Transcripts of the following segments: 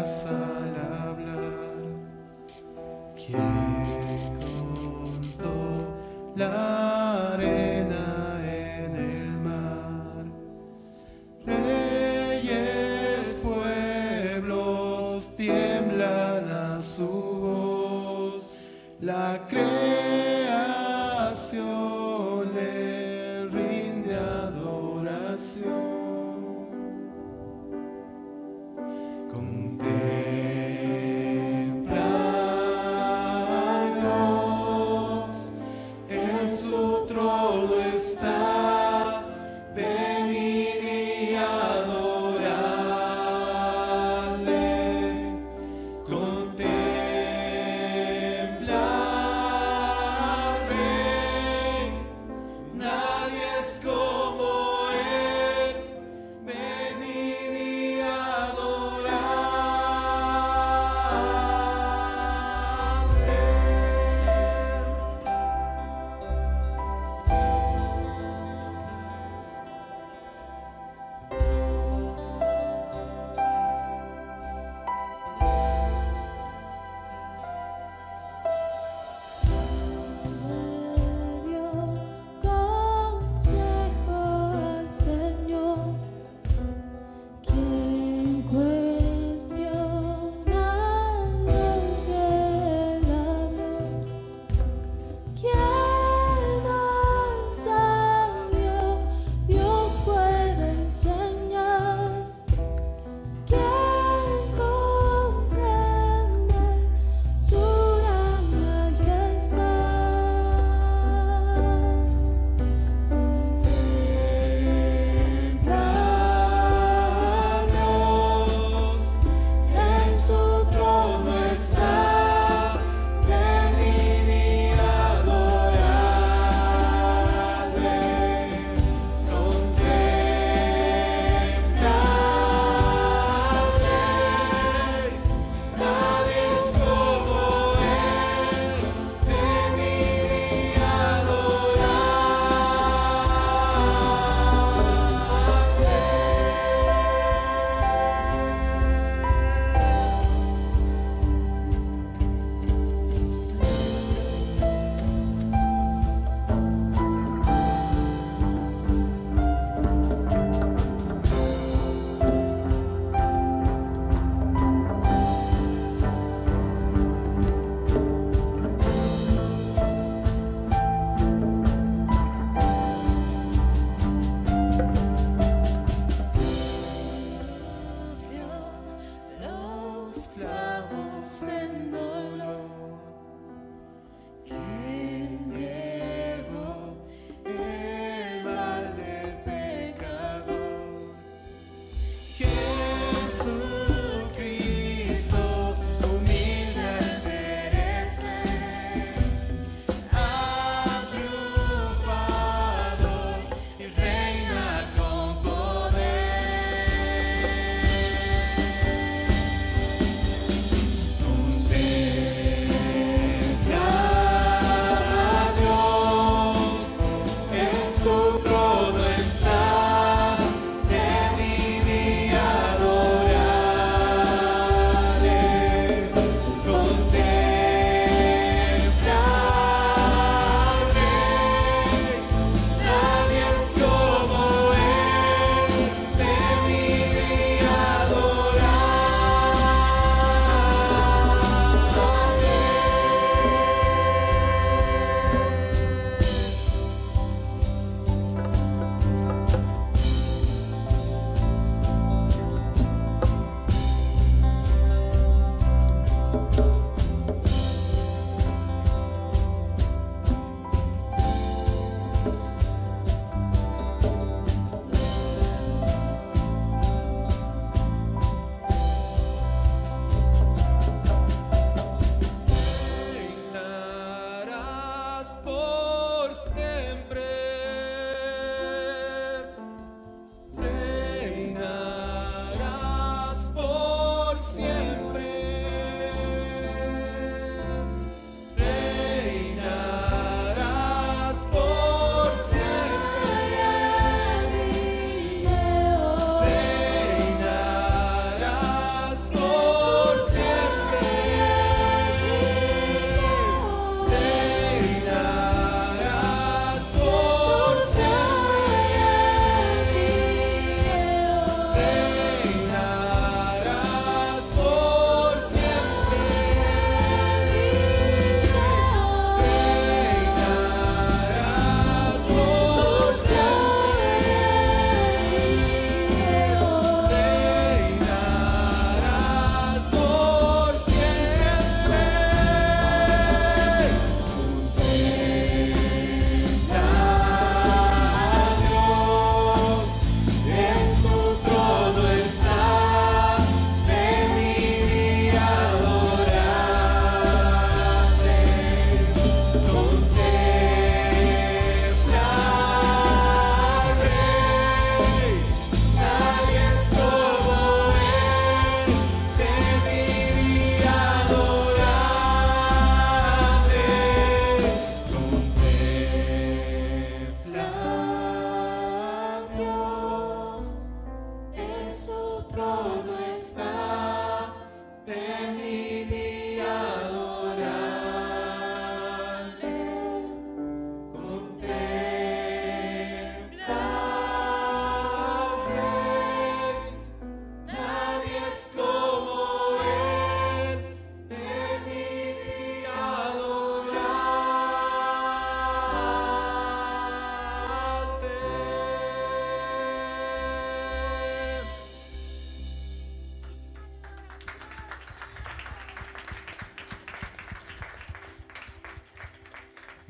olas al hablar. ¿Quién contó la arena en el mar? Reyes, pueblos tiemblan a su voz. La creación le rinde adoración. Contempla a Dios, en su trono está, venid y adoradle. Contempla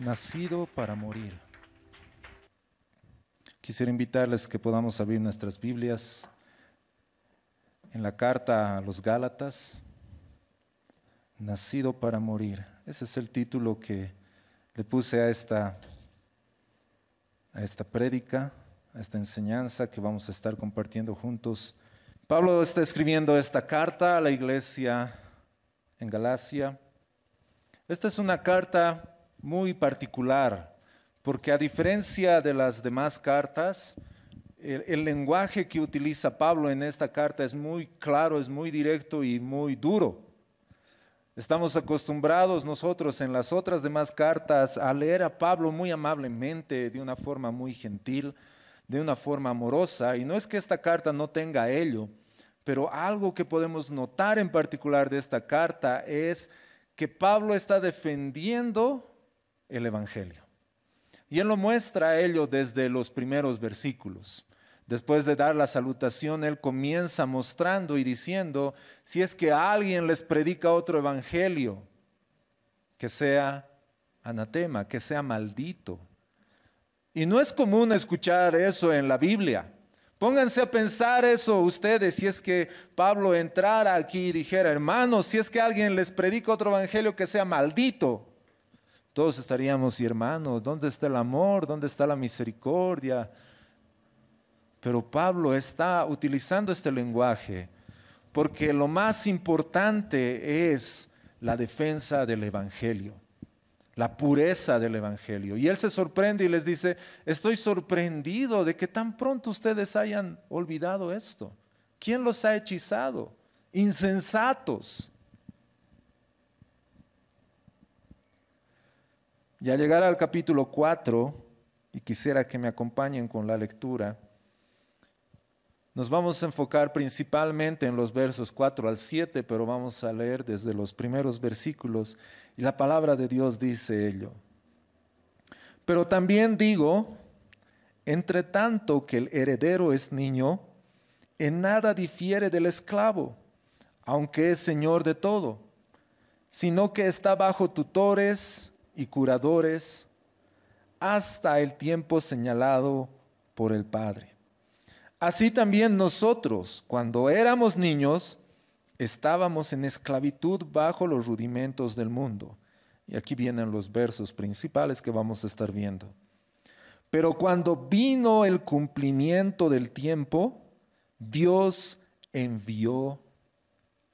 nacido para morir. Quisiera invitarles que podamos abrir nuestras Biblias en la carta a los Gálatas, nacido para morir. Ese es el título que le puse a esta prédica, a esta enseñanza que vamos a estar compartiendo juntos. Pablo está escribiendo esta carta a la iglesia en Galacia. Esta es una carta muy particular, porque a diferencia de las demás cartas, el lenguaje que utiliza Pablo en esta carta es muy claro, es muy directo y muy duro. Estamos acostumbrados nosotros en las otras demás cartas a leer a Pablo muy amablemente, de una forma muy gentil, de una forma amorosa. Y no es que esta carta no tenga ello, pero algo que podemos notar en particular de esta carta es que Pablo está defendiendo el Evangelio. Y él lo muestra a ello desde los primeros versículos. Después de dar la salutación, él comienza mostrando y diciendo, si es que alguien les predica otro evangelio, que sea anatema, que sea maldito. Y no es común escuchar eso en la Biblia. Pónganse a pensar eso ustedes, si es que Pablo entrara aquí y dijera, hermanos, si es que alguien les predica otro evangelio que sea maldito. Todos estaríamos, y hermanos, ¿dónde está el amor? ¿Dónde está la misericordia? Pero Pablo está utilizando este lenguaje porque lo más importante es la defensa del Evangelio, la pureza del Evangelio. Y él se sorprende y les dice, estoy sorprendido de que tan pronto ustedes hayan olvidado esto. ¿Quién los ha hechizado? Insensatos. Y al llegar al capítulo 4, y quisiera que me acompañen con la lectura, nos vamos a enfocar principalmente en los versos 4 al 7, pero vamos a leer desde los primeros versículos, y la palabra de Dios dice ello. Pero también digo, entre tanto que el heredero es niño, en nada difiere del esclavo, aunque es señor de todo, sino que está bajo tutores y curadores hasta el tiempo señalado por el Padre. Así también nosotros, cuando éramos niños, estábamos en esclavitud bajo los rudimentos del mundo. Y aquí vienen los versos principales que vamos a estar viendo. Pero cuando vino el cumplimiento del tiempo, Dios envió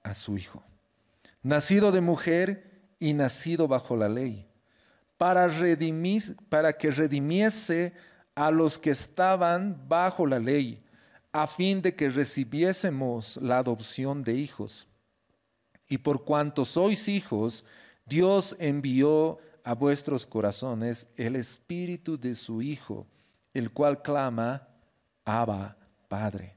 a su Hijo, nacido de mujer y nacido bajo la ley, para que redimiese a los que estaban bajo la ley, a fin de que recibiésemos la adopción de hijos. Y por cuanto sois hijos, Dios envió a vuestros corazones el Espíritu de su Hijo, el cual clama, Abba, Padre.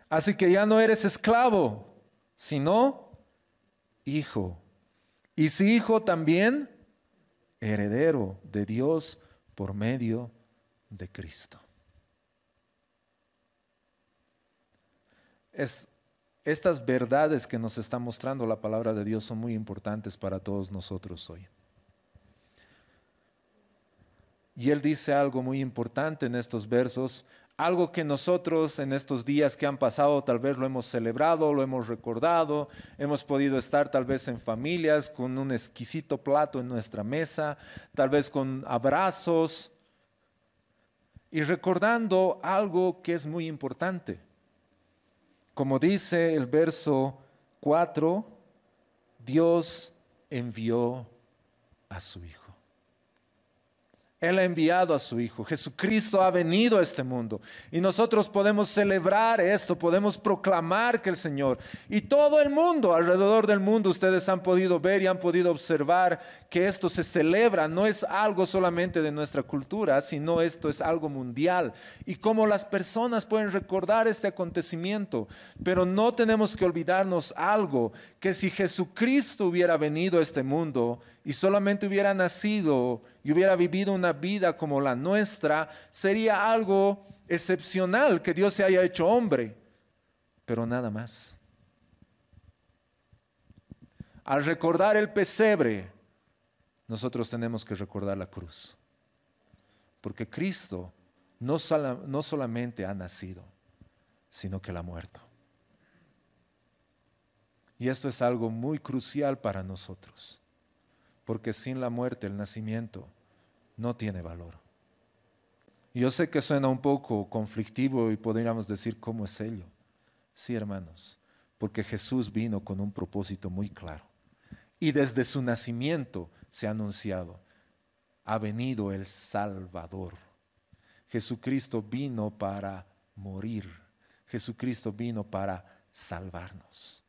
Así que ya no eres esclavo, sino hijo. Y si hijo, también heredero de Dios por medio de Cristo. Estas verdades que nos está mostrando la palabra de Dios son muy importantes para todos nosotros hoy. Y él dice algo muy importante en estos versos, algo que nosotros en estos días que han pasado tal vez lo hemos celebrado, lo hemos recordado, hemos podido estar tal vez en familias con un exquisito plato en nuestra mesa, tal vez con abrazos y recordando algo que es muy importante. Como dice el verso 4, Dios envió a su Hijo. Él ha enviado a su Hijo. Jesucristo ha venido a este mundo. Y nosotros podemos celebrar esto, podemos proclamar que el Señor y todo el mundo, alrededor del mundo, ustedes han podido ver y han podido observar que esto se celebra. No es algo solamente de nuestra cultura, sino esto es algo mundial. Y cómo las personas pueden recordar este acontecimiento. Pero no tenemos que olvidarnos algo, que si Jesucristo hubiera venido a este mundo y solamente hubiera nacido y hubiera vivido una vida como la nuestra, sería algo excepcional que Dios se haya hecho hombre, pero nada más. Al recordar el pesebre, nosotros tenemos que recordar la cruz. Porque Cristo no solamente ha nacido, sino que Él ha muerto. Y esto es algo muy crucial para nosotros, porque sin la muerte el nacimiento no tiene valor. Y yo sé que suena un poco conflictivo y podríamos decir, ¿cómo es ello? Sí, hermanos, porque Jesús vino con un propósito muy claro. Y desde su nacimiento se ha anunciado, ha venido el Salvador. Jesucristo vino para morir. Jesucristo vino para salvarnos.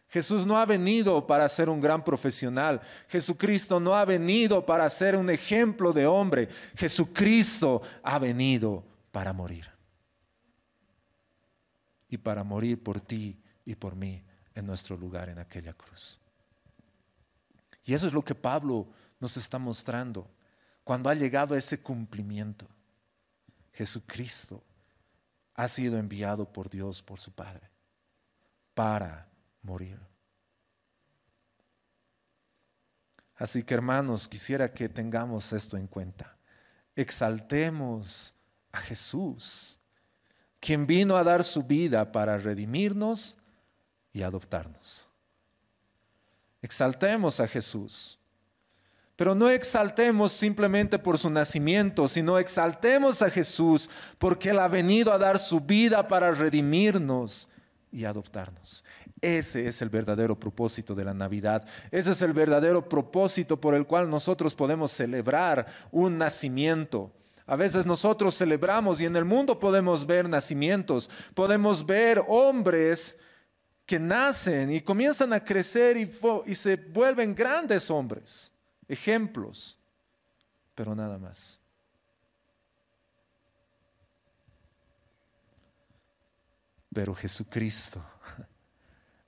Jesús no ha venido para ser un gran profesional. Jesucristo no ha venido para ser un ejemplo de hombre. Jesucristo ha venido para morir. Y para morir por ti y por mí en nuestro lugar en aquella cruz. Y eso es lo que Pablo nos está mostrando cuando ha llegado a ese cumplimiento. Jesucristo ha sido enviado por Dios, por su Padre, para morir. Así que, hermanos, quisiera que tengamos esto en cuenta. Exaltemos a Jesús, quien vino a dar su vida para redimirnos y adoptarnos. Exaltemos a Jesús, pero no exaltemos simplemente por su nacimiento, sino exaltemos a Jesús porque Él ha venido a dar su vida para redimirnos y adoptarnos. Ese es el verdadero propósito de la Navidad. Ese es el verdadero propósito por el cual nosotros podemos celebrar un nacimiento. A veces nosotros celebramos y en el mundo podemos ver nacimientos, podemos ver hombres que nacen y comienzan a crecer y se vuelven grandes hombres, ejemplos, pero nada más. Pero Jesucristo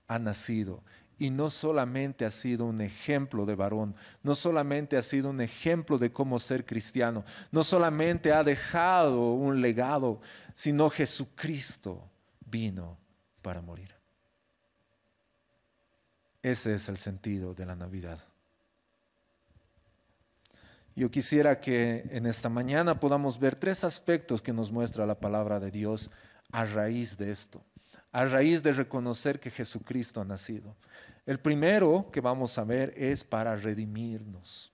ha nacido y no solamente ha sido un ejemplo de varón, no solamente ha sido un ejemplo de cómo ser cristiano, no solamente ha dejado un legado, sino Jesucristo vino para morir. Ese es el sentido de la Navidad. Yo quisiera que en esta mañana podamos ver 3 aspectos que nos muestra la palabra de Dios a raíz de esto, a raíz de reconocer que Jesucristo ha nacido. El primero que vamos a ver es para redimirnos.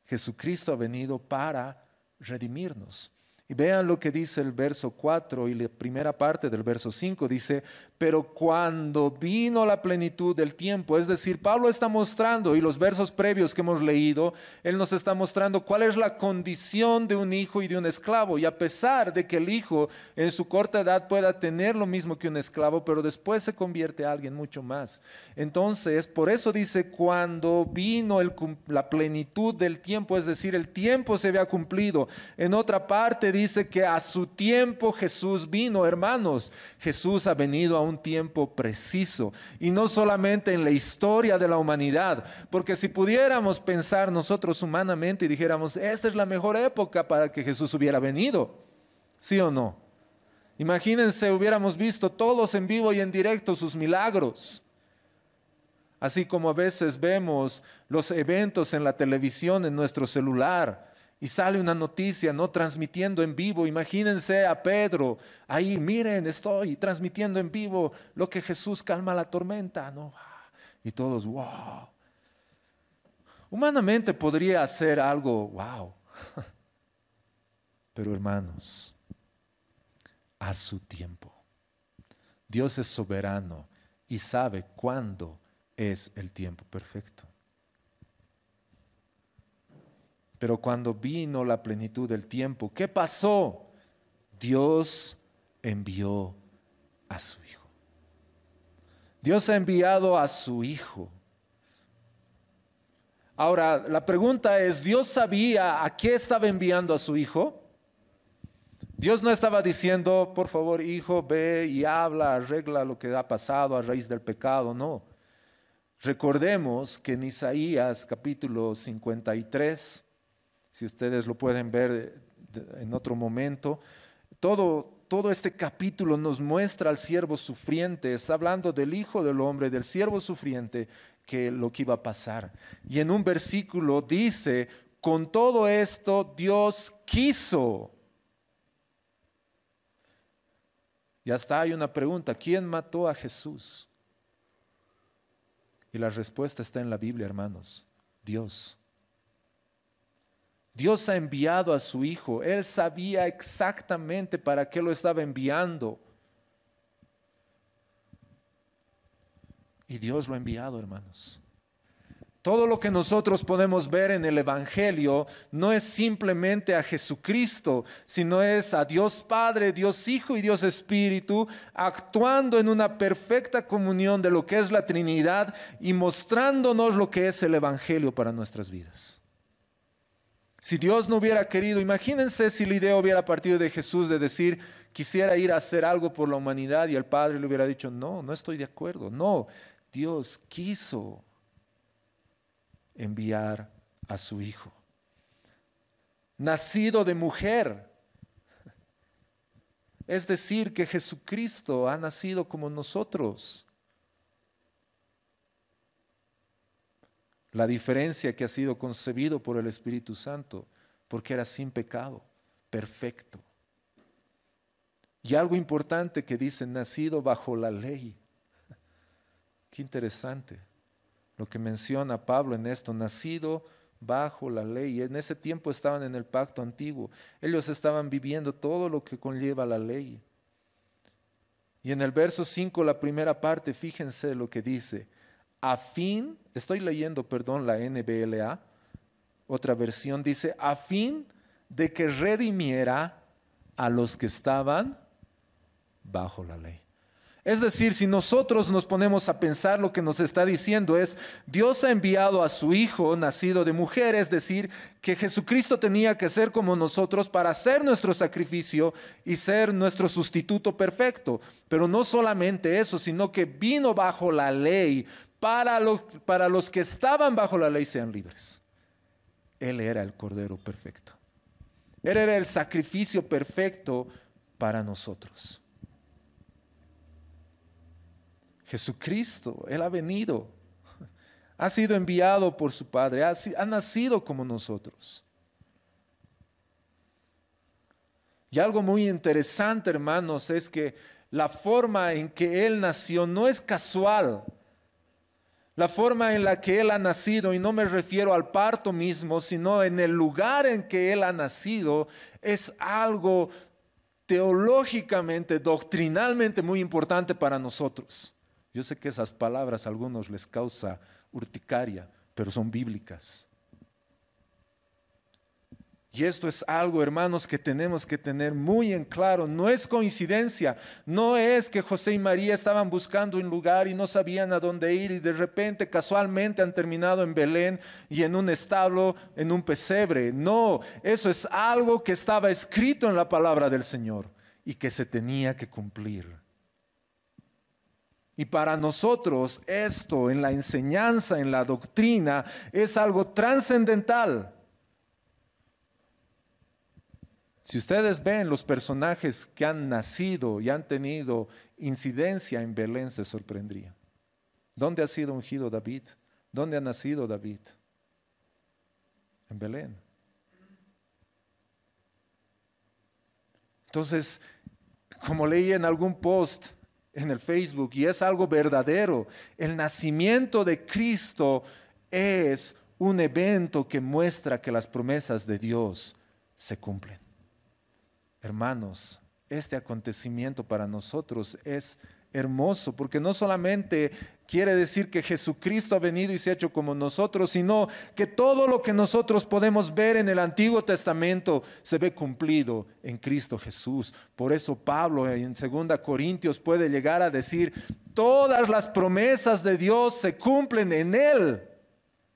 Jesucristo ha venido para redimirnos. Y vean lo que dice el verso 4 y la primera parte del verso 5, dice, pero cuando vino la plenitud del tiempo, es decir, Pablo está mostrando, y los versos previos que hemos leído, él nos está mostrando cuál es la condición de un hijo y de un esclavo. Y a pesar de que el hijo en su corta edad pueda tener lo mismo que un esclavo, pero después se convierte a alguien mucho más. Entonces, por eso dice, cuando vino la plenitud del tiempo, es decir, el tiempo se había cumplido. En otra parte dice que a su tiempo Jesús vino. Hermanos, Jesús ha venido a un tiempo preciso y no solamente en la historia de la humanidad, porque si pudiéramos pensar nosotros humanamente y dijéramos, esta es la mejor época para que Jesús hubiera venido, ¿sí o no? Imagínense, hubiéramos visto todos en vivo y en directo sus milagros. Así como a veces vemos los eventos en la televisión, en nuestro celular, y sale una noticia, ¿no? Transmitiendo en vivo. Imagínense a Pedro, ahí, miren, estoy transmitiendo en vivo lo que Jesús calma la tormenta, ¿no? Y todos, wow. Humanamente podría ser algo, wow. Pero hermanos, a su tiempo. Dios es soberano y sabe cuándo es el tiempo perfecto. Pero cuando vino la plenitud del tiempo, ¿qué pasó? Dios envió a su Hijo. Dios ha enviado a su Hijo. Ahora, la pregunta es, ¿Dios sabía a qué estaba enviando a su Hijo? Dios no estaba diciendo, por favor, hijo, ve y habla, arregla lo que ha pasado a raíz del pecado, no. Recordemos que en Isaías capítulo 53, si ustedes lo pueden ver en otro momento, todo este capítulo nos muestra al siervo sufriente. Está hablando del Hijo del Hombre, del siervo sufriente, que lo que iba a pasar. Y en un versículo dice, con todo esto Dios quiso. Y hasta hay una pregunta, ¿quién mató a Jesús? Y la respuesta está en la Biblia, hermanos, Dios. Dios ha enviado a su Hijo, Él sabía exactamente para qué lo estaba enviando. Y Dios lo ha enviado, hermanos. Todo lo que nosotros podemos ver en el Evangelio no es simplemente a Jesucristo, sino es a Dios Padre, Dios Hijo y Dios Espíritu actuando en una perfecta comunión de lo que es la Trinidad y mostrándonos lo que es el Evangelio para nuestras vidas. Si Dios no hubiera querido, imagínense si la idea hubiera partido de Jesús de decir, quisiera ir a hacer algo por la humanidad y el Padre le hubiera dicho, no, no estoy de acuerdo. No, Dios quiso enviar a su Hijo, nacido de mujer. Es decir, que Jesucristo ha nacido como nosotros. La diferencia que ha sido concebido por el Espíritu Santo, porque era sin pecado, perfecto. Y algo importante que dice, nacido bajo la ley. Qué interesante lo que menciona Pablo en esto, nacido bajo la ley. En ese tiempo estaban en el pacto antiguo. Ellos estaban viviendo todo lo que conlleva la ley. Y en el verso 5, la primera parte, fíjense lo que dice. A fin, estoy leyendo, perdón, la NBLA, otra versión dice, a fin de que redimiera a los que estaban bajo la ley. Es decir, si nosotros nos ponemos a pensar, lo que nos está diciendo es, Dios ha enviado a su Hijo nacido de mujer, es decir, que Jesucristo tenía que ser como nosotros para hacer nuestro sacrificio y ser nuestro sustituto perfecto. Pero no solamente eso, sino que vino bajo la ley para los que estaban bajo la ley sean libres. Él era el Cordero perfecto. Él era el sacrificio perfecto para nosotros. Jesucristo, Él ha venido, ha sido enviado por su Padre, ha nacido como nosotros. Y algo muy interesante, hermanos, es que la forma en que Él nació no es casual. La forma en la que Él ha nacido, y no me refiero al parto mismo, sino en el lugar en que Él ha nacido, es algo teológicamente, doctrinalmente muy importante para nosotros. Yo sé que esas palabras a algunos les causa urticaria, pero son bíblicas. Y esto es algo, hermanos, que tenemos que tener muy en claro. No es coincidencia, no es que José y María estaban buscando un lugar y no sabían a dónde ir y de repente casualmente han terminado en Belén y en un establo, en un pesebre. No, eso es algo que estaba escrito en la palabra del Señor y que se tenía que cumplir. Y para nosotros esto en la enseñanza, en la doctrina, es algo trascendental. Si ustedes ven los personajes que han nacido y han tenido incidencia en Belén, se sorprendrían. ¿Dónde ha sido ungido David? ¿Dónde ha nacido David? En Belén. Entonces, como leí en algún post en el Facebook, y es algo verdadero, el nacimiento de Cristo es un evento que muestra que las promesas de Dios se cumplen. Hermanos, este acontecimiento para nosotros es hermoso, porque no solamente quiere decir que Jesucristo ha venido y se ha hecho como nosotros, sino que todo lo que nosotros podemos ver en el Antiguo Testamento se ve cumplido en Cristo Jesús. Por eso Pablo en 2 Corintios puede llegar a decir, todas las promesas de Dios se cumplen en Él.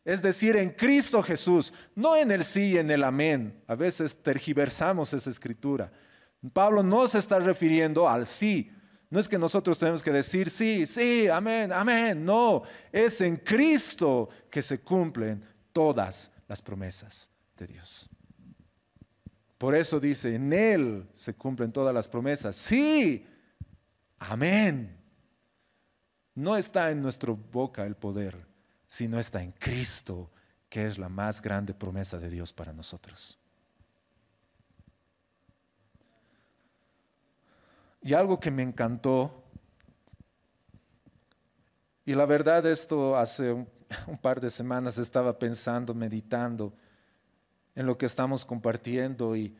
Es decir, en Cristo Jesús, no en el sí y en el amén. A veces tergiversamos esa escritura. Pablo no se está refiriendo al sí. No es que nosotros tenemos que decir sí, sí, amén, amén. No, es en Cristo que se cumplen todas las promesas de Dios. Por eso dice, en Él se cumplen todas las promesas. Sí, amén. No está en nuestra boca el poder sino está en Cristo, que es la más grande promesa de Dios para nosotros. Y algo que me encantó, y la verdad esto hace un par de semanas estaba pensando, meditando en lo que estamos compartiendo y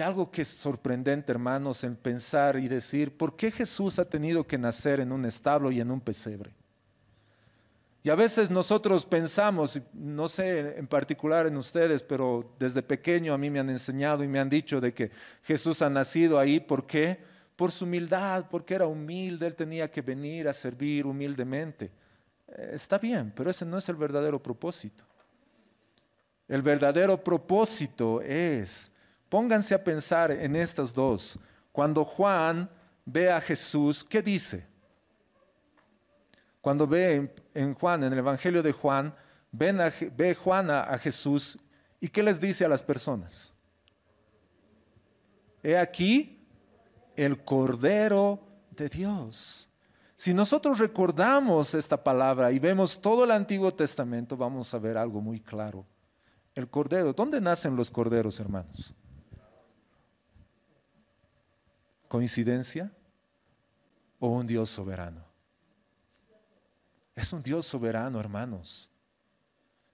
algo que es sorprendente, hermanos, en pensar y decir, ¿por qué Jesús ha tenido que nacer en un establo y en un pesebre? Y a veces nosotros pensamos, no sé en particular en ustedes, pero desde pequeño a mí me han enseñado y me han dicho de que Jesús ha nacido ahí. ¿Por qué? Por su humildad, porque era humilde, Él tenía que venir a servir humildemente. Está bien, pero ese no es el verdadero propósito. El verdadero propósito es, pónganse a pensar en estos dos. Cuando Juan ve a Jesús, ¿qué dice? Cuando ve en Juan, en el Evangelio de Juan, ve Juan a Jesús, ¿y qué les dice a las personas? He aquí el Cordero de Dios. Si nosotros recordamos esta palabra y vemos todo el Antiguo Testamento, vamos a ver algo muy claro. El Cordero, ¿dónde nacen los corderos, hermanos? ¿Coincidencia o un Dios soberano? Es un Dios soberano, hermanos.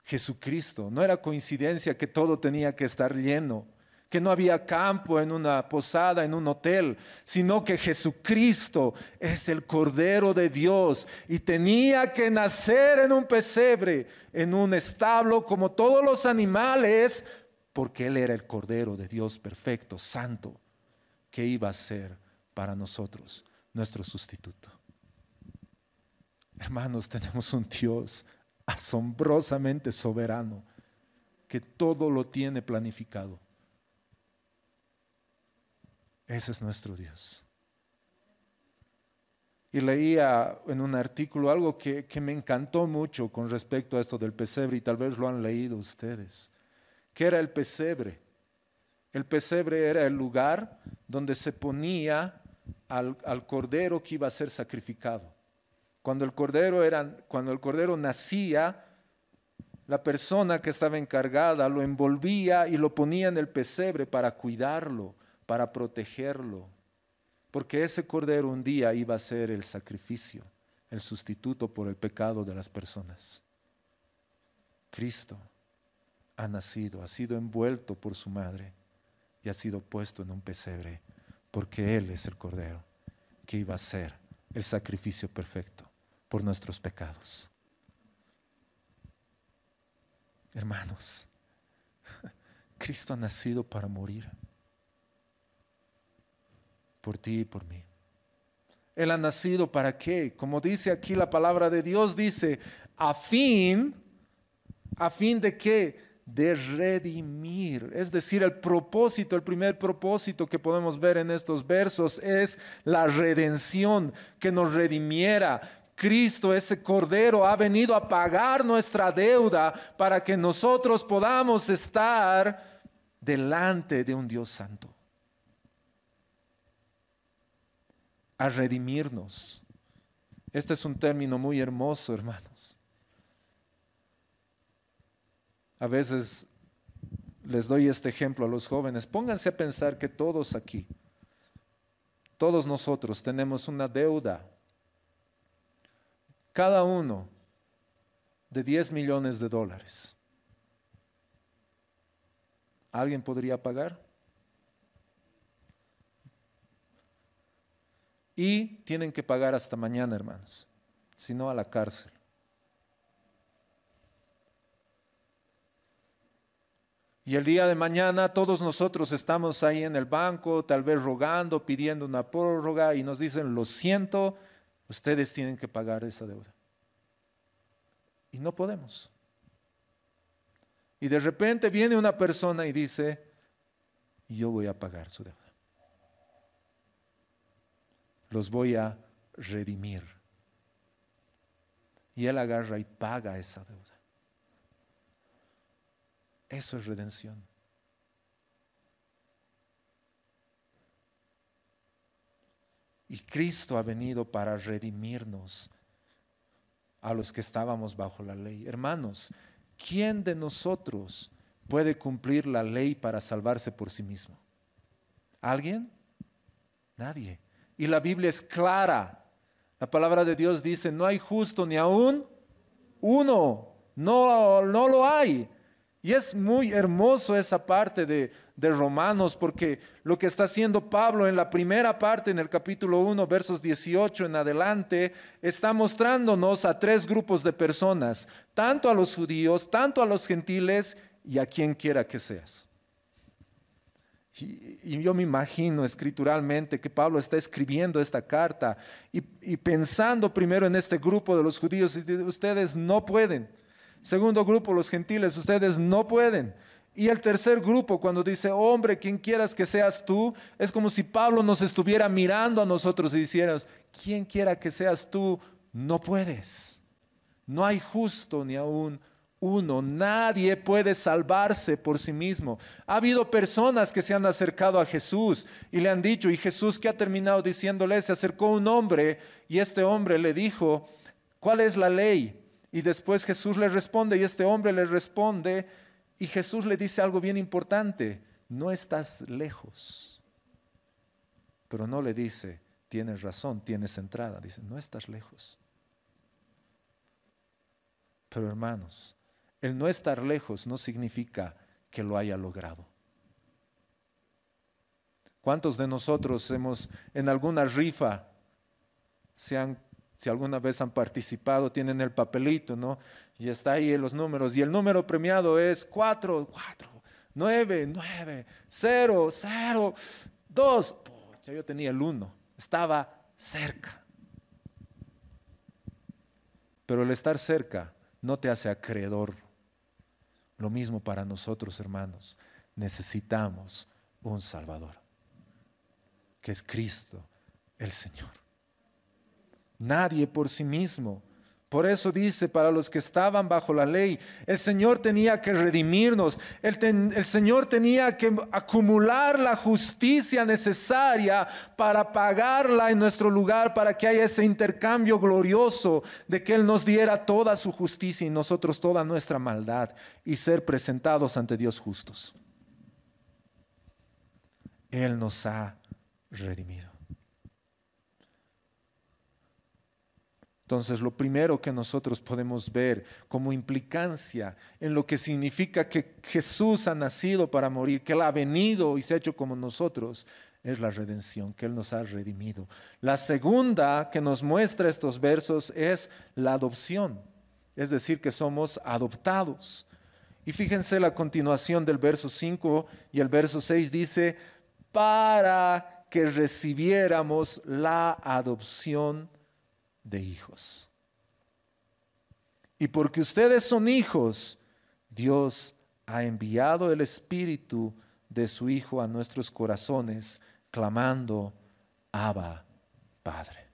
Jesucristo, no era coincidencia que todo tenía que estar lleno, que no había campo en una posada, en un hotel, sino que Jesucristo es el Cordero de Dios y tenía que nacer en un pesebre, en un establo como todos los animales, porque Él era el Cordero de Dios perfecto, santo, que iba a ser para nosotros nuestro sustituto. Hermanos, tenemos un Dios asombrosamente soberano, que todo lo tiene planificado. Ese es nuestro Dios. Y leía en un artículo algo que me encantó mucho con respecto a esto del pesebre, y tal vez lo han leído ustedes. ¿Qué era el pesebre? El pesebre era el lugar donde se ponía al cordero que iba a ser sacrificado. Cuando el cordero nacía, la persona que estaba encargada lo envolvía y lo ponía en el pesebre para cuidarlo, para protegerlo, porque ese cordero un día iba a ser el sacrificio, el sustituto por el pecado de las personas. Cristo ha nacido, ha sido envuelto por su madre y ha sido puesto en un pesebre, porque Él es el cordero que iba a ser el sacrificio perfecto por nuestros pecados. Hermanos, Cristo ha nacido para morir por ti y por mí. Él ha nacido ¿para qué? Como dice aquí la palabra de Dios, dice, a fin de qué? De redimir. Es decir, el propósito, el primer propósito que podemos ver en estos versos es la redención, que nos redimiera. Cristo, ese Cordero, ha venido a pagar nuestra deuda para que nosotros podamos estar delante de un Dios santo. A redimirnos. Este es un término muy hermoso, hermanos. A veces les doy este ejemplo a los jóvenes. Pónganse a pensar que todos aquí, todos nosotros tenemos una deuda. Cada uno de $10 millones. ¿Alguien podría pagar? Y tienen que pagar hasta mañana, hermanos, si no a la cárcel. Y el día de mañana todos nosotros estamos ahí en el banco, tal vez rogando, pidiendo una prórroga, y nos dicen, lo siento, ustedes tienen que pagar esa deuda. Y no podemos. Y de repente viene una persona y dice, yo voy a pagar su deuda. Los voy a redimir. Y Él agarra y paga esa deuda. Eso es redención. Y Cristo ha venido para redimirnos. a los que estábamos bajo la ley. Hermanos, ¿quién de nosotros puede cumplir la ley para salvarse por sí mismo? ¿Alguien? Nadie. Y la Biblia es clara. La palabra de Dios dice, no hay justo ni aún uno. No lo hay. Y es muy hermoso esa parte de Romanos, porque lo que está haciendo Pablo en la primera parte, en el capítulo 1, versos 18 en adelante, está mostrándonos a tres grupos de personas, tanto a los judíos, tanto a los gentiles y a quien quiera que seas. Y yo me imagino escrituralmente que Pablo está escribiendo esta carta y pensando primero en este grupo de los judíos, y dice, ustedes no pueden. Segundo grupo, los gentiles, ustedes no pueden. Y el tercer grupo, cuando dice, hombre, quien quieras que seas tú, es como si Pablo nos estuviera mirando a nosotros y dijera, quien quiera que seas tú, no puedes. No hay justo ni aún uno. Nadie puede salvarse por sí mismo. Ha habido personas que se han acercado a Jesús y le han dicho, y Jesús, ¿qué ha terminado diciéndole? Se acercó un hombre y este hombre le dijo, ¿cuál es la ley? Y después Jesús le responde y este hombre le responde y Jesús le dice algo bien importante, no estás lejos. Pero no le dice, tienes razón, tienes entrada. Dice, no estás lejos. Pero hermanos, el no estar lejos no significa que lo haya logrado. ¿Cuántos de nosotros hemos en alguna rifa si alguna vez han participado, tienen el papelito, ¿no? Y está ahí en los números. Y el número premiado es 4, 9, 0, 2. Pucha, yo tenía el 1. Estaba cerca. Pero el estar cerca no te hace acreedor. Lo mismo para nosotros, hermanos. Necesitamos un Salvador, que es Cristo, el Señor. Nadie por sí mismo. Por eso dice, para los que estaban bajo la ley, el Señor tenía que redimirnos, el Señor tenía que acumular la justicia necesaria para pagarla en nuestro lugar, para que haya ese intercambio glorioso de que Él nos diera toda su justicia y nosotros toda nuestra maldad y ser presentados ante Dios justos. Él nos ha redimido. Entonces, lo primero que nosotros podemos ver como implicancia en lo que significa que Jesús ha nacido para morir, que Él ha venido y se ha hecho como nosotros, es la redención, que Él nos ha redimido. La segunda que nos muestra estos versos es la adopción, es decir, que somos adoptados. Y fíjense la continuación del verso 5 y el verso 6 dice, para que recibiéramos la adopción de hijos. Y porque ustedes son hijos, Dios ha enviado el Espíritu de su Hijo a nuestros corazones, clamando, Abba, Padre.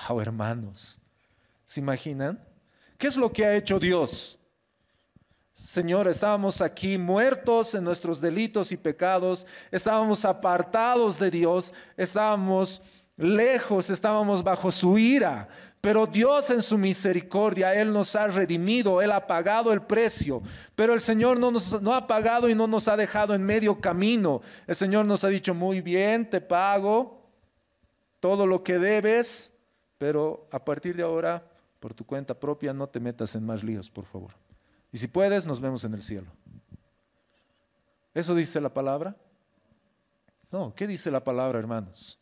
Wow, hermanos, ¿se imaginan? ¿Qué es lo que ha hecho Dios? Señor, estábamos aquí muertos en nuestros delitos y pecados, estábamos apartados de Dios, estábamos lejos, estábamos bajo su ira, pero Dios en su misericordia, Él nos ha redimido, Él ha pagado el precio, pero el Señor no ha pagado y no nos ha dejado en medio camino. El Señor nos ha dicho, muy bien, te pago todo lo que debes, pero a partir de ahora, por tu cuenta propia, no te metas en más líos, por favor. Y si puedes, nos vemos en el cielo. ¿Eso dice la palabra? No, ¿qué dice la palabra, hermanos?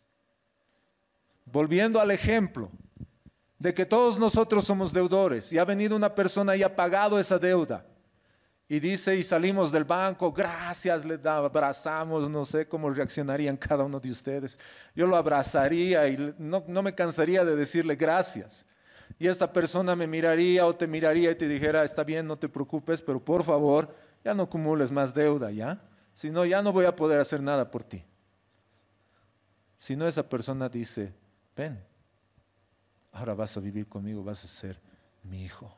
Volviendo al ejemplo de que todos nosotros somos deudores y ha venido una persona y ha pagado esa deuda y dice y salimos del banco, gracias, le abrazamos, no sé cómo reaccionarían cada uno de ustedes. Yo lo abrazaría y no me cansaría de decirle gracias. Y esta persona me miraría o te miraría y te dijera, está bien, no te preocupes, pero por favor, ya no acumules más deuda, ¿ya? Si no, ya no voy a poder hacer nada por ti. Si no, esa persona dice, ven, ahora vas a vivir conmigo, vas a ser mi hijo.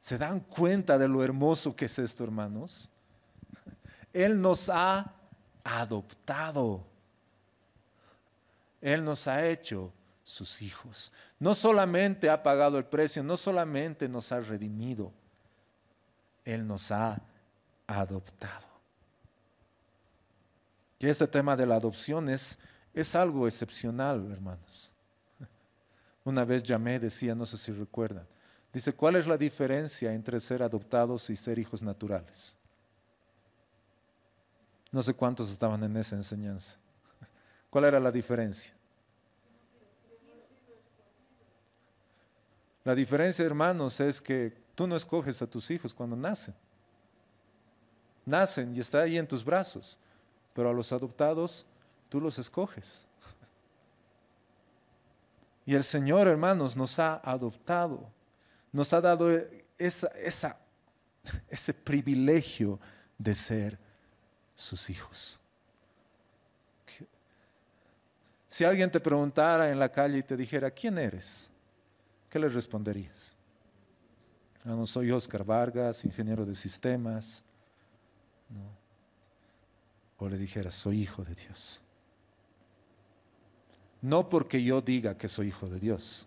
¿Se dan cuenta de lo hermoso que es esto, hermanos? Él nos ha adoptado. Él nos ha hecho sus hijos. No solamente ha pagado el precio, no solamente nos ha redimido, Él nos ha adoptado. Y este tema de la adopción es algo excepcional, hermanos. Una vez llamé, decía, no sé si recuerdan, dice, ¿cuál es la diferencia entre ser adoptados y ser hijos naturales? No sé cuántos estaban en esa enseñanza. ¿Cuál era la diferencia? La diferencia, hermanos, es que tú no escoges a tus hijos cuando nacen. Nacen y está ahí en tus brazos, pero a los adoptados tú los escoges. Y el Señor, hermanos, nos ha adoptado, nos ha dado ese privilegio de ser sus hijos. Si alguien te preguntara en la calle y te dijera, ¿quién eres? ¿Qué le responderías? No soy Oscar Vargas, ingeniero de sistemas. No. O le dijeras, soy hijo de Dios. No porque yo diga que soy hijo de Dios,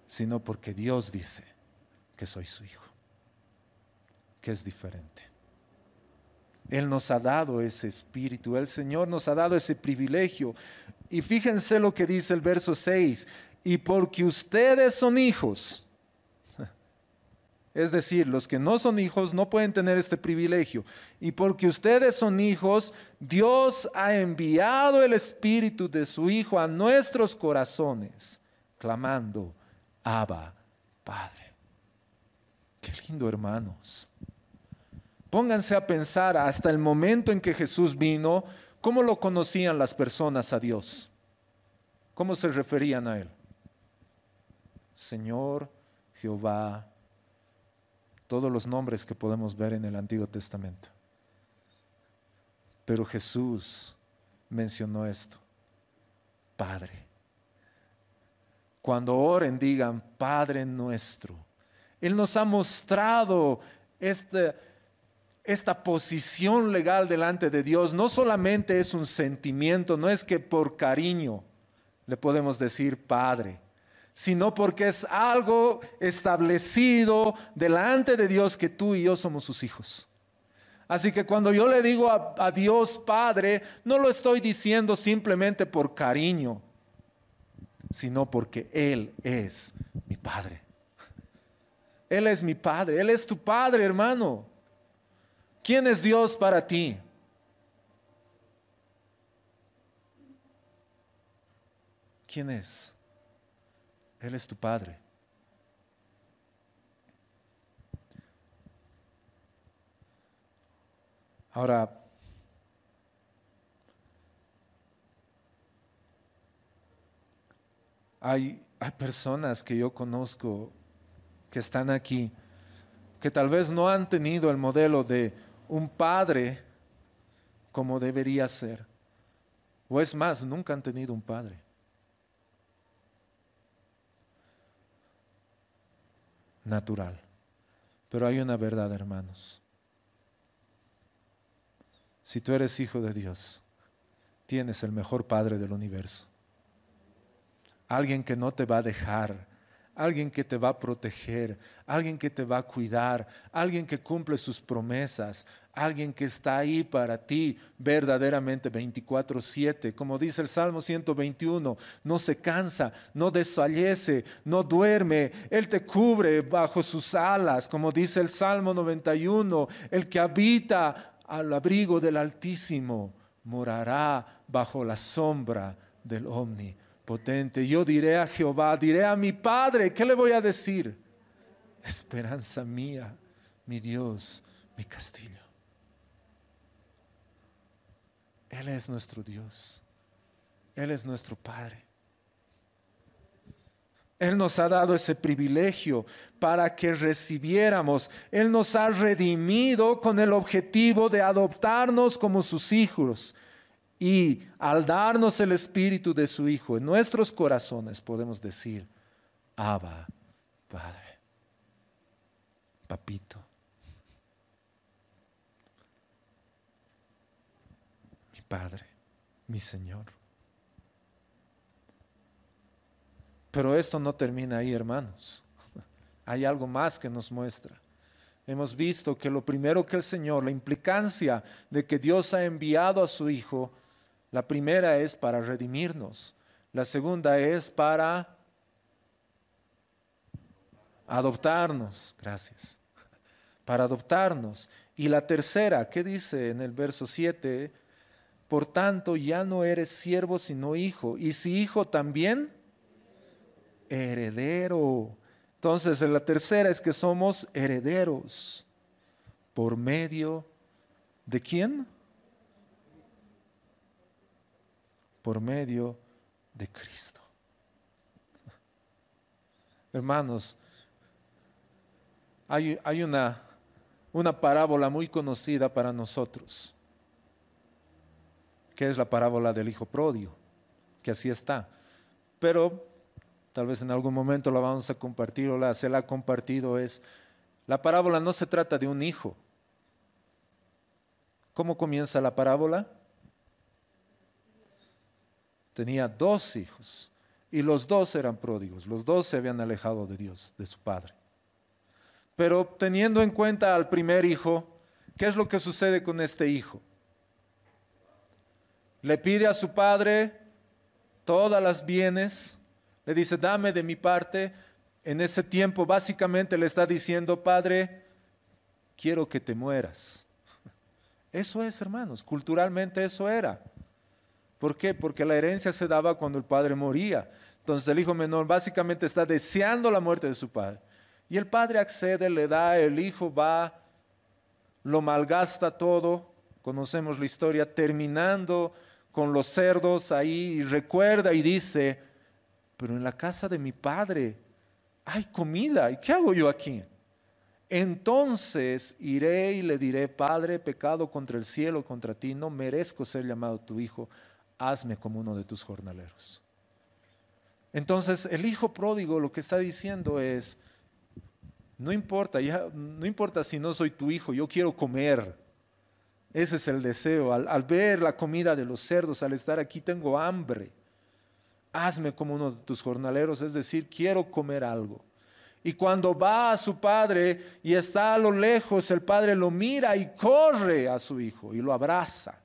sino porque Dios dice que soy su hijo, que es diferente. Él nos ha dado ese espíritu, el Señor nos ha dado ese privilegio. Y fíjense lo que dice el verso 6, y porque ustedes son hijos, es decir, los que no son hijos no pueden tener este privilegio. Y porque ustedes son hijos, Dios ha enviado el Espíritu de su Hijo a nuestros corazones, clamando, Abba, Padre. Qué lindo, hermanos. Pónganse a pensar hasta el momento en que Jesús vino, ¿cómo lo conocían las personas a Dios? ¿Cómo se referían a Él? Señor, Jehová, todos los nombres que podemos ver en el Antiguo Testamento. Pero Jesús mencionó esto, Padre. Cuando oren, digan, Padre nuestro. Él nos ha mostrado esta posición legal delante de Dios. No solamente es un sentimiento, no es que por cariño le podemos decir Padre, sino porque es algo establecido delante de Dios que tú y yo somos sus hijos. Así que cuando yo le digo a Dios Padre, no lo estoy diciendo simplemente por cariño, sino porque Él es mi Padre. Él es mi Padre, Él es tu Padre, hermano. ¿Quién es Dios para ti? ¿Quién es? Él es tu Padre. Ahora, hay personas que yo conozco que están aquí, que tal vez no han tenido el modelo de un padre como debería ser. O es más, nunca han tenido un padre. Natural. Pero hay una verdad, hermanos. Si tú eres hijo de Dios, tienes el mejor Padre del universo. Alguien que no te va a dejar, alguien que te va a proteger, alguien que te va a cuidar, alguien que cumple sus promesas, alguien que está ahí para ti verdaderamente 24/7. Como dice el Salmo 121, no se cansa, no desfallece, no duerme, Él te cubre bajo sus alas. Como dice el Salmo 91, el que habita al abrigo del Altísimo morará bajo la sombra del Omnipotente. Yo diré a Jehová, diré a mi Padre, ¿qué le voy a decir? Esperanza mía, mi Dios, mi castillo. Él es nuestro Dios. Él es nuestro Padre. Él nos ha dado ese privilegio para que recibiéramos. Él nos ha redimido con el objetivo de adoptarnos como sus hijos. Y al darnos el Espíritu de su Hijo en nuestros corazones podemos decir, Abba, Padre, Papito, mi Padre, mi Señor. Pero esto no termina ahí, hermanos. Hay algo más que nos muestra. Hemos visto que lo primero que el Señor, la implicancia de que Dios ha enviado a su Hijo, la primera es para redimirnos. La segunda es para adoptarnos. Gracias. Para adoptarnos. Y la tercera, ¿qué dice en el verso 7? Por tanto, ya no eres siervo, sino hijo. Y si hijo también, heredero. Entonces, la tercera es que somos herederos. ¿Por medio de quién? Por medio de Cristo. Hermanos, hay una parábola muy conocida para nosotros, que es la parábola del hijo pródigo, que así está. Pero tal vez en algún momento la vamos a compartir o se la ha compartido. La parábola no se trata de un hijo. ¿Cómo comienza la parábola? Tenía 2 hijos y los 2 eran pródigos, los 2 se habían alejado de Dios, de su padre. Pero teniendo en cuenta al primer hijo, ¿qué es lo que sucede con este hijo? Le pide a su padre todas las bienes, le dice, dame de mi parte. En ese tiempo básicamente le está diciendo, padre, quiero que te mueras. Eso es, hermanos, culturalmente eso era. ¿Por qué? Porque la herencia se daba cuando el padre moría. Entonces el hijo menor básicamente está deseando la muerte de su padre. Y el padre accede, le da, el hijo va, lo malgasta todo. Conocemos la historia, terminando con los cerdos ahí, y recuerda y dice, pero en la casa de mi padre hay comida, ¿y qué hago yo aquí? Entonces iré y le diré, Padre, he pecado contra el cielo, contra ti, no merezco ser llamado tu hijo, hazme como uno de tus jornaleros. Entonces el hijo pródigo lo que está diciendo es, no importa, no importa si no soy tu hijo, yo quiero comer. Ese es el deseo. Al ver la comida de los cerdos, al estar aquí, tengo hambre. Hazme como uno de tus jornaleros, es decir, quiero comer algo. Y cuando va a su padre y está a lo lejos, el padre lo mira y corre a su hijo y lo abraza.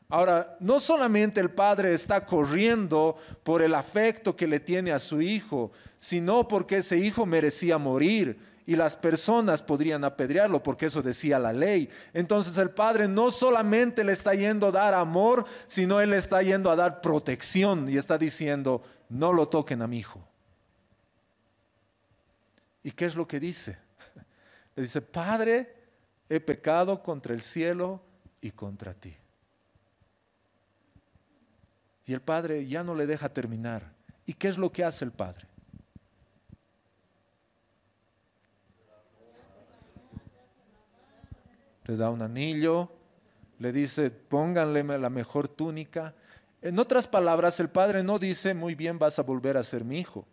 Ahora, no solamente el padre está corriendo por el afecto que le tiene a su hijo, sino porque ese hijo merecía morir y las personas podrían apedrearlo, porque eso decía la ley. Entonces el padre no solamente le está yendo a dar amor, sino él le está yendo a dar protección y está diciendo, no lo toquen a mi hijo. ¿Y qué es lo que dice? Le dice, Padre, he pecado contra el cielo y contra ti. Y el padre ya no le deja terminar. ¿Y qué es lo que hace el padre? Le da un anillo, le dice, pónganle la mejor túnica. En otras palabras, el padre no dice, muy bien, vas a volver a ser mi hijo.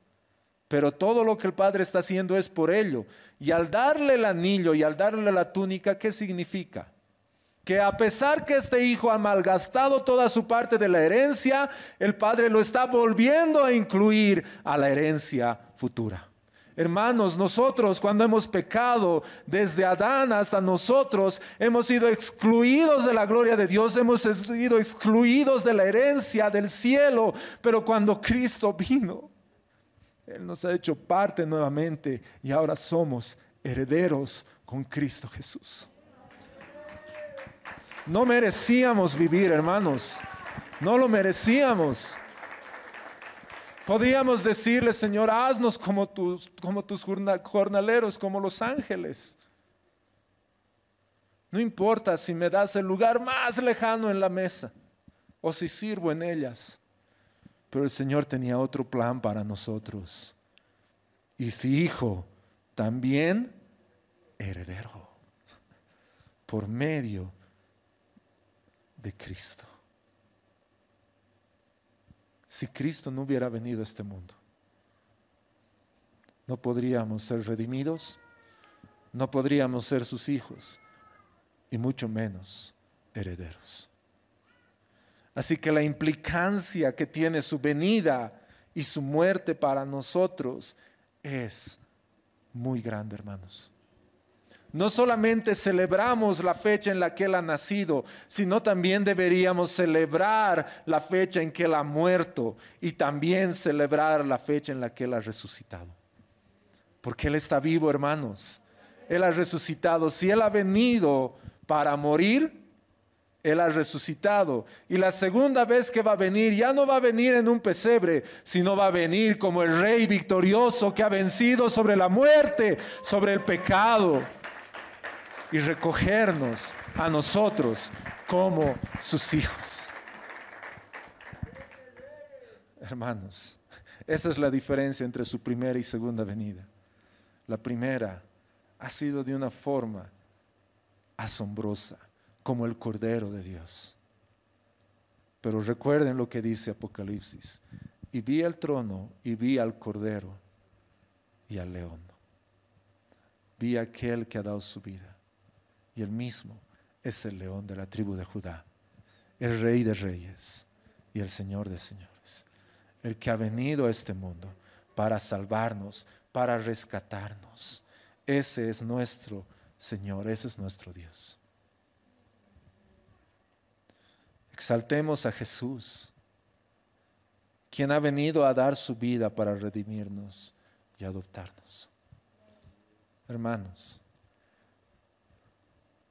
Pero todo lo que el padre está haciendo es por ello. Y al darle el anillo y al darle la túnica, ¿qué significa? Que a pesar que este hijo ha malgastado toda su parte de la herencia, el padre lo está volviendo a incluir a la herencia futura. Hermanos, nosotros cuando hemos pecado, desde Adán hasta nosotros, hemos sido excluidos de la gloria de Dios, hemos sido excluidos de la herencia del cielo, pero cuando Cristo vino, Él nos ha hecho parte nuevamente y ahora somos herederos con Cristo Jesús. No merecíamos vivir, hermanos, no lo merecíamos. Podíamos decirle, Señor, haznos como tus jornaleros, como los ángeles. No importa si me das el lugar más lejano en la mesa o si sirvo en ellas. Pero el Señor tenía otro plan para nosotros. Y si hijo, también heredero, por medio de Cristo. Si Cristo no hubiera venido a este mundo, no podríamos ser redimidos, no podríamos ser sus hijos y mucho menos herederos. Así que la implicancia que tiene su venida y su muerte para nosotros es muy grande, hermanos. No solamente celebramos la fecha en la que Él ha nacido, sino también deberíamos celebrar la fecha en que Él ha muerto y también celebrar la fecha en la que Él ha resucitado. Porque Él está vivo, hermanos. Él ha resucitado. Si Él ha venido para morir, Él ha resucitado. Y la segunda vez que va a venir, ya no va a venir en un pesebre, sino va a venir como el Rey victorioso que ha vencido sobre la muerte, sobre el pecado, y recogernos a nosotros como sus hijos. Hermanos, esa es la diferencia entre su primera y segunda venida. La primera ha sido de una forma asombrosa, como el Cordero de Dios. Pero recuerden lo que dice Apocalipsis: y vi el trono, y vi al Cordero, y al león. Vi a aquel que ha dado su vida. Y él mismo es el león de la tribu de Judá, el Rey de reyes y el Señor de señores, el que ha venido a este mundo para salvarnos, para rescatarnos. Ese es nuestro Señor, ese es nuestro Dios. Exaltemos a Jesús, quien ha venido a dar su vida para redimirnos y adoptarnos. Hermanos,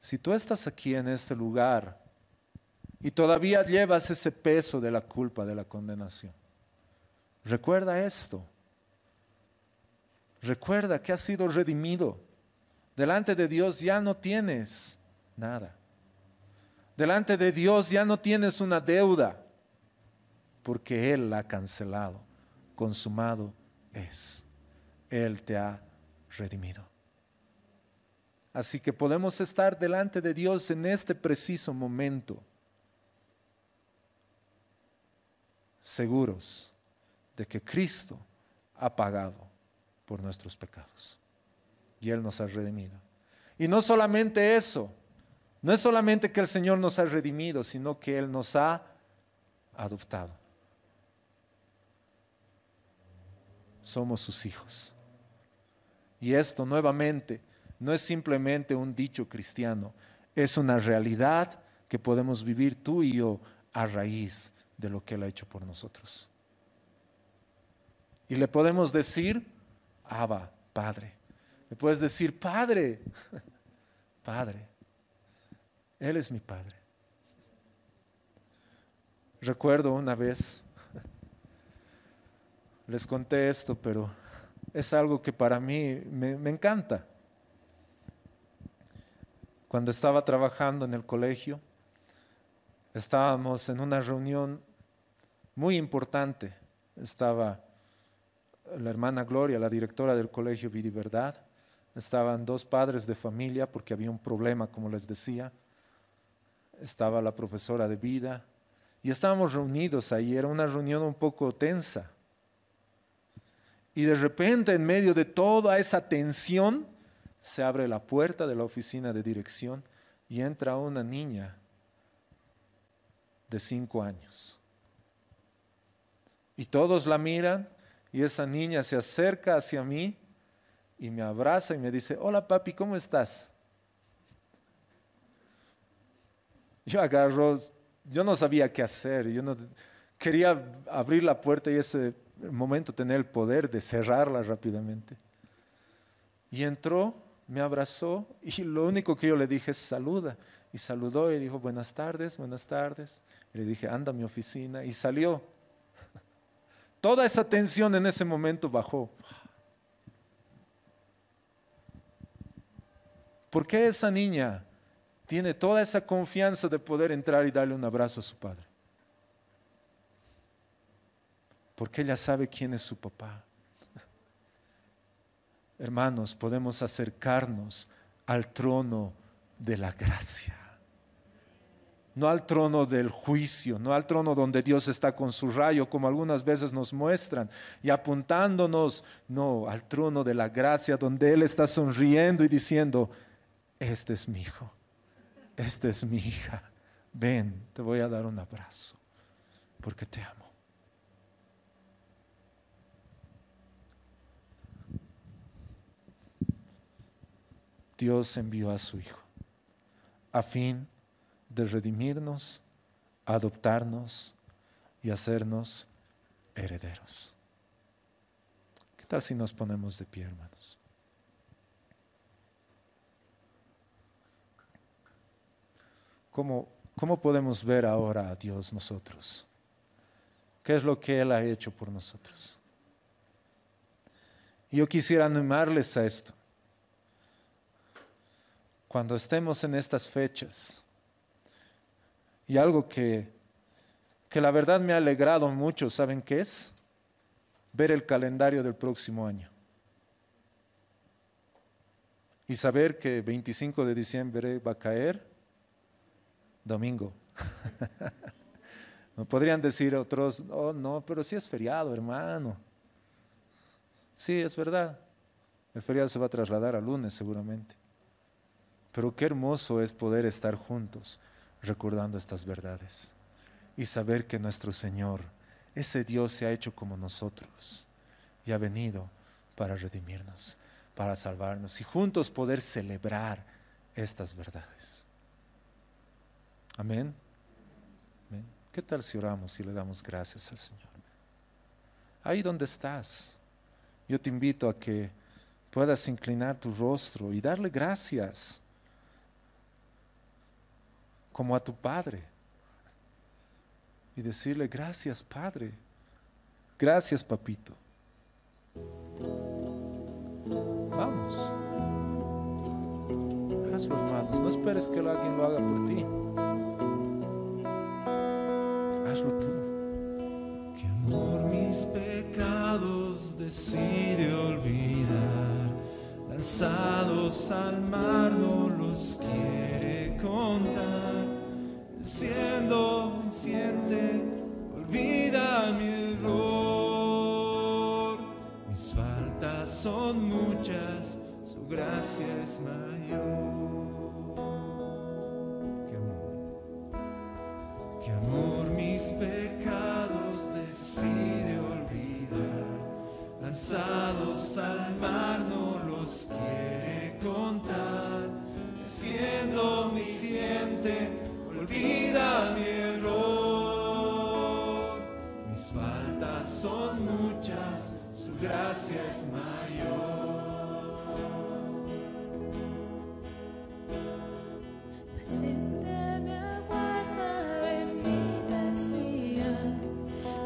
si tú estás aquí en este lugar y todavía llevas ese peso de la culpa, de la condenación, recuerda esto. Recuerda que has sido redimido. Delante de Dios ya no tienes nada. Delante de Dios ya no tienes una deuda, porque Él la ha cancelado. Consumado es. Él te ha redimido. Así que podemos estar delante de Dios en este preciso momento, seguros de que Cristo ha pagado por nuestros pecados y Él nos ha redimido. Y no solamente eso, no es solamente que el Señor nos ha redimido, sino que Él nos ha adoptado. Somos sus hijos. Y esto nuevamente no es simplemente un dicho cristiano, es una realidad que podemos vivir tú y yo a raíz de lo que Él ha hecho por nosotros. Y le podemos decir: Abba, Padre. Le puedes decir: Padre, Padre. Él es mi Padre. Recuerdo una vez, les conté esto, pero es algo que para mí me encanta. Cuando estaba trabajando en el colegio, estábamos en una reunión muy importante. Estaba la hermana Gloria, la directora del colegio Vida y Verdad. Estaban 2 padres de familia porque había un problema, como les decía. Estaba la profesora de vida y estábamos reunidos ahí. Era una reunión un poco tensa. Y de repente, en medio de toda esa tensión, se abre la puerta de la oficina de dirección y entra una niña de 5 años. Y todos la miran y esa niña se acerca hacia mí y me abraza y me dice: hola papi, ¿cómo estás? Yo no sabía qué hacer, yo no quería abrir la puerta y ese momento tener el poder de cerrarla rápidamente. Y entró, me abrazó y lo único que yo le dije es: saluda. Y saludó y dijo: buenas tardes, buenas tardes. Y le dije: anda a mi oficina. Y salió. Toda esa tensión en ese momento bajó. ¿Por qué esa niña tiene toda esa confianza de poder entrar y darle un abrazo a su padre? Porque ella sabe quién es su papá. Hermanos, podemos acercarnos al trono de la gracia. No al trono del juicio, no al trono donde Dios está con su rayo, como algunas veces nos muestran, y apuntándonos, no, al trono de la gracia, donde Él está sonriendo y diciendo: este es mi hijo, esta es mi hija, ven, te voy a dar un abrazo, porque te amo. Dios envió a su Hijo a fin de redimirnos, adoptarnos y hacernos herederos. ¿Qué tal si nos ponemos de pie, hermanos? ¿Cómo podemos ver ahora a Dios nosotros? ¿Qué es lo que Él ha hecho por nosotros? Y yo quisiera animarles a esto. Cuando estemos en estas fechas, y algo que la verdad me ha alegrado mucho, ¿saben qué es? Ver el calendario del próximo año. Y saber que 25 de diciembre va a caer domingo. No podrían decir otros, oh no, pero sí es feriado, hermano. Sí, es verdad. El feriado se va a trasladar al lunes seguramente. Pero qué hermoso es poder estar juntos recordando estas verdades y saber que nuestro Señor, ese Dios, se ha hecho como nosotros y ha venido para redimirnos, para salvarnos y juntos poder celebrar estas verdades. Amén. Amén. ¿Qué tal si oramos y le damos gracias al Señor? Ahí donde estás, yo te invito a que puedas inclinar tu rostro y darle gracias como a tu Padre y decirle: gracias, Padre, gracias, Papito. Vamos, hazlo, hermanos, no esperes que alguien lo haga por ti, hazlo tú. Que amor mis pecados decide olvidar, lanzados al mar no los quiere contar. Siendo consciente, olvida mi error. Mis faltas son muchas, su gracia es mayor. Que amor mis pecados decide olvidar, lanzados al mar no los quiere contar. Siendo omnisciente, olvida mi error. Mis faltas son muchas, su gracia es mayor. Paciente me aguarda en mi desviar,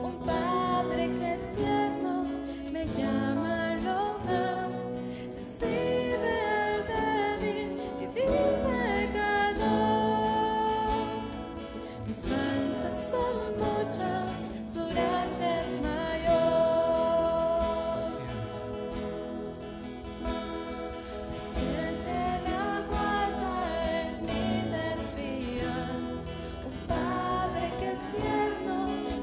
un Padre que tierno me llama al hogar. Recibe al débil y vil pecador. Mis faltas son muchas, su gracia es mayor. Paciente me aguarda en mi desviar, un Padre que tierno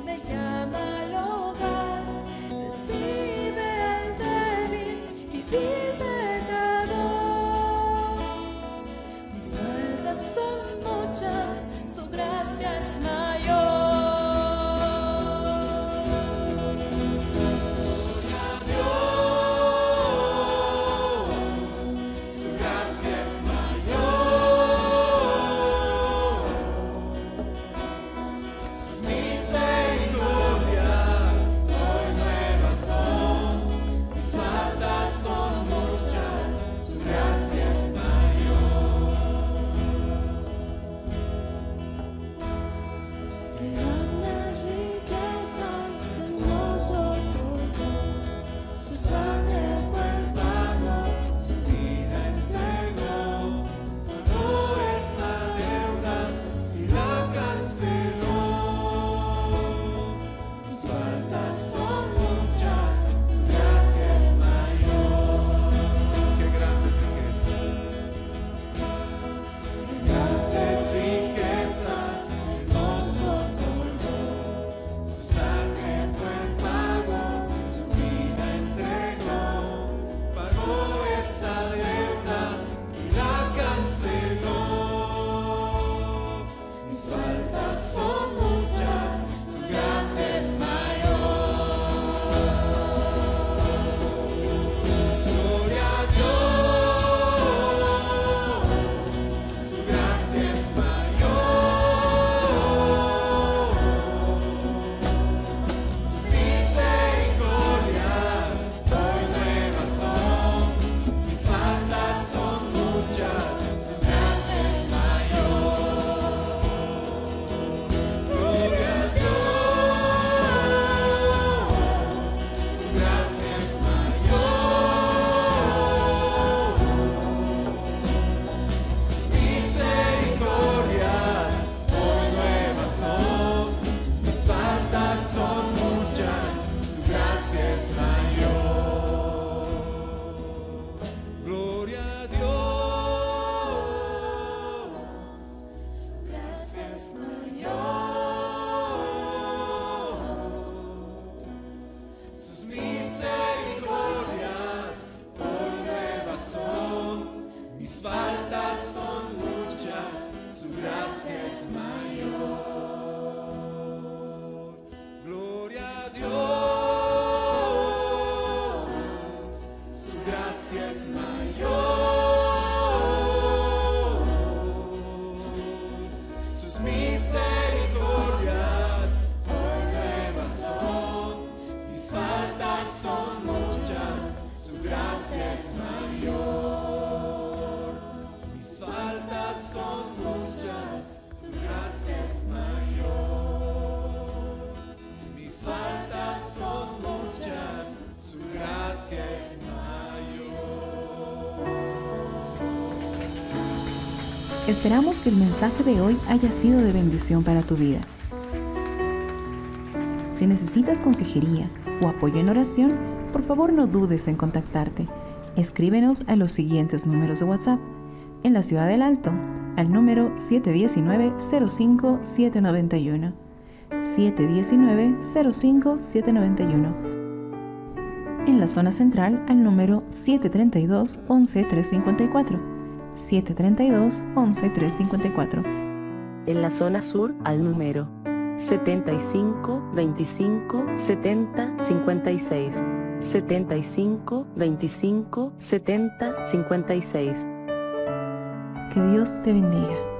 me llama al hogar. Recibe al débil y vil pecador. Mis faltas son muchas, su gracia es mayor. Esperamos que el mensaje de hoy haya sido de bendición para tu vida. Si necesitas consejería o apoyo en oración, por favor no dudes en contactarte. Escríbenos a los siguientes números de WhatsApp. En la Ciudad del Alto, al número 719-05-791. 719-05-791. En la zona central, al número 732-11-354. 732-11-354. En la zona sur, al número 75 25 70 56. 75 25 70 56. Que Dios te bendiga.